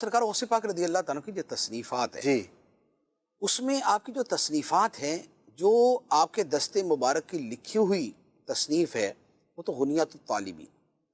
سرکار غوث پاک رضی اللہ تعالیٰ کی جو تصنیفات ہیں جی اس میں آپ کی جو تصنیفات ہیں، جو آپ کے دست مبارک کی لکھی ہوئی تصنیف ہے، وہ تو غنیت الطالبین،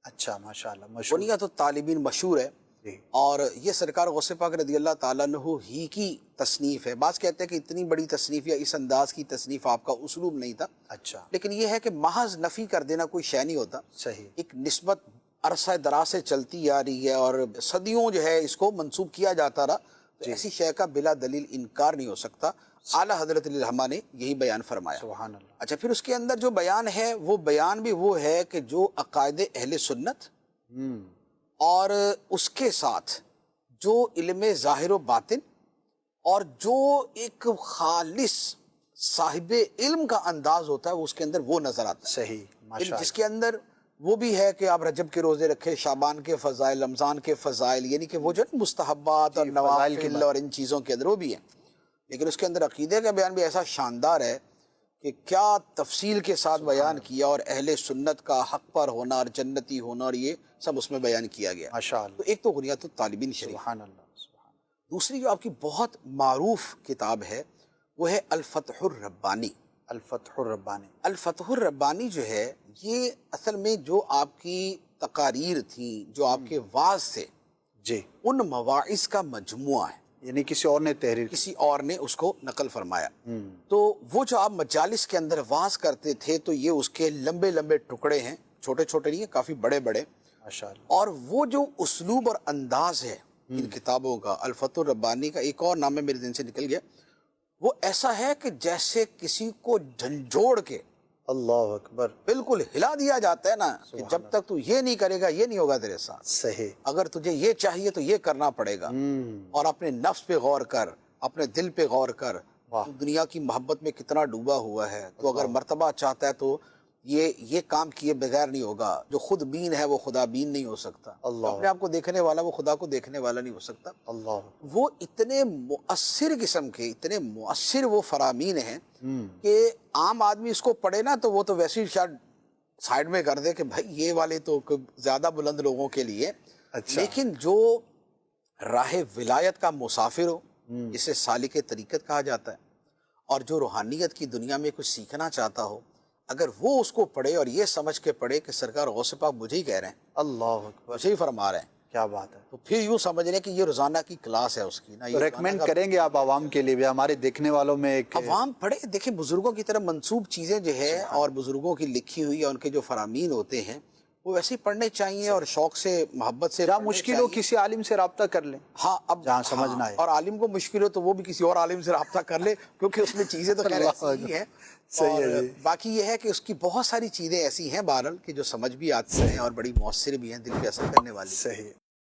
اچھا ماشاءاللہ مشہور غنیت الطالبین مشہور ہے. جی اور یہ سرکار غوث پاک رضی اللہ تعالیٰ عنہ ہی کی تصنیف ہے. بعض کہتے ہیں کہ اتنی بڑی تصنیف یا اس انداز کی تصنیف آپ کا اسلوب نہیں تھا، اچھا لیکن یہ ہے کہ محض نفی کر دینا کوئی شے نہیں ہوتا. صحیح ایک نسبت عرصہ دراز سے چلتی آ رہی ہے اور صدیوں جو ہے اس کو منسوب کیا جاتا رہا، تو ایسی شے کا بلا دلیل انکار نہیں ہو سکتا. اعلیٰ حضرت علی الرحمہ نے یہی بیان فرمایا. سبحان اللہ. اچھا، پھر اس کے اندر جو بیان ہے وہ بیان بھی وہ ہے کہ جو عقائد اہل سنت اور اس کے ساتھ جو علم ظاہر و باطن اور جو ایک خالص صاحب علم کا انداز ہوتا ہے وہ اس کے اندر وہ نظر آتا ہے. صحیح ماشاءاللہ. جس کے اندر وہ بھی ہے کہ آپ رجب کے روزے رکھے، شعبان کے فضائل، رمضان کے فضائل، یعنی کہ وہ جو مستحبات اور فضائل کی نوافل اور ان چیزوں کے اندر وہ بھی ہیں. لیکن اس کے اندر عقیدے کا بیان بھی ایسا شاندار ہے کہ کیا تفصیل کے ساتھ بیان کیا، اور اہل سنت کا حق پر ہونا اور جنتی ہونا اور یہ سب اس میں بیان کیا گیا. ماشاءاللہ. تو ایک تو غنیت الطالبین شریف، سبحان اللہ. سبحان اللہ. دوسری جو آپ کی بہت معروف کتاب ہے وہ ہے الفتح الربانی. الفتح الربانی. الفتح الربانی جو ہے یہ اصل میں جو آپ کی تقاریر تھیں، جو آپ کے وعظ تھے، جی ان مواعظ کا مجموعہ ہے. یعنی کسی اور نے تحریر کی. کسی اور نے اس کو نقل فرمایا. تو وہ جو آپ مجالس کے اندر وعظ کرتے تھے تو یہ اس کے لمبے لمبے ٹکڑے ہیں، چھوٹے چھوٹے نہیں ہیں، کافی بڑے بڑے. ماشاءاللہ. اور وہ جو اسلوب اور انداز ہے ان کتابوں کا، الفتح الربانی کا ایک اور نام ہے میرے ذہن سے نکل گیا، وہ ایسا ہے کہ جیسے کسی کو جھنجھوڑ کے اللہ اکبر. بالکل ہلا دیا جاتا ہے نا، کہ جب تک تو یہ نہیں کرے گا یہ نہیں ہوگا تیرے ساتھ، صحیح. اگر تجھے یہ چاہیے تو یہ کرنا پڑے گا. اور اپنے نفس پہ غور کر، اپنے دل پہ غور کر. تو دنیا کی محبت میں کتنا ڈوبا ہوا ہے، تو اگر مرتبہ چاہتا ہے تو یہ کام کیے بغیر نہیں ہوگا. جو خود بین ہے وہ خدا بین نہیں ہو سکتا. اللہ. اپنے آپ کو دیکھنے والا وہ خدا کو دیکھنے والا نہیں ہو سکتا. اللہ. وہ اتنے مؤثر قسم کے، اتنے مؤثر وہ فرامین ہیں کہ عام آدمی اس کو پڑھے نا تو وہ تو ویسے ہی شاید سائیڈ میں کر دے کہ بھائی یہ والے تو زیادہ بلند لوگوں کے لیے. اچھا. لیکن جو راہ ولایت کا مسافر ہو، جسے سالک طریقت کہا جاتا ہے، اور جو روحانیت کی دنیا میں کچھ سیکھنا چاہتا ہو، اگر وہ اس کو پڑھے اور یہ سمجھ کے پڑھے کہ سرکار غوث پاک مجھے ہی کہہ رہے ہیں، اللہ اکبر. مجھے ہی فرما رہے ہیں، کیا بات ہے. تو پھر یوں سمجھ لیں کہ یہ روزانہ کی کلاس ہے اس کی نا. تو ریکمینڈ کریں گے آپ عوام کے لیے بھی، ہمارے دیکھنے والوں میں ایک عوام پڑھے. دیکھیں بزرگوں کی طرح منسوب چیزیں جو ہے اور بزرگوں کی لکھی ہوئی اور ان کے جو فرامین ہوتے ہیں وہ ویسے ہی پڑھنے چاہیے، اور شوق سے محبت سے جہاں پڑھنے مشکل ہو چاہیے. کسی عالم سے رابطہ کر لیں. ہاں، اب جہاں سمجھنا ہے. اور عالم کو مشکل ہو تو وہ بھی کسی اور عالم سے رابطہ کر لے، کیونکہ اس میں چیزیں تو خیر ایسی ہی ہیں. صحیح ہے اور جی. باقی یہ ہے کہ اس کی بہت ساری چیزیں ایسی ہیں بہرحال کہ جو سمجھ بھی آتی ہیں اور بڑی مؤثر بھی ہیں، دل پہ اثر کرنے والی. صحیح.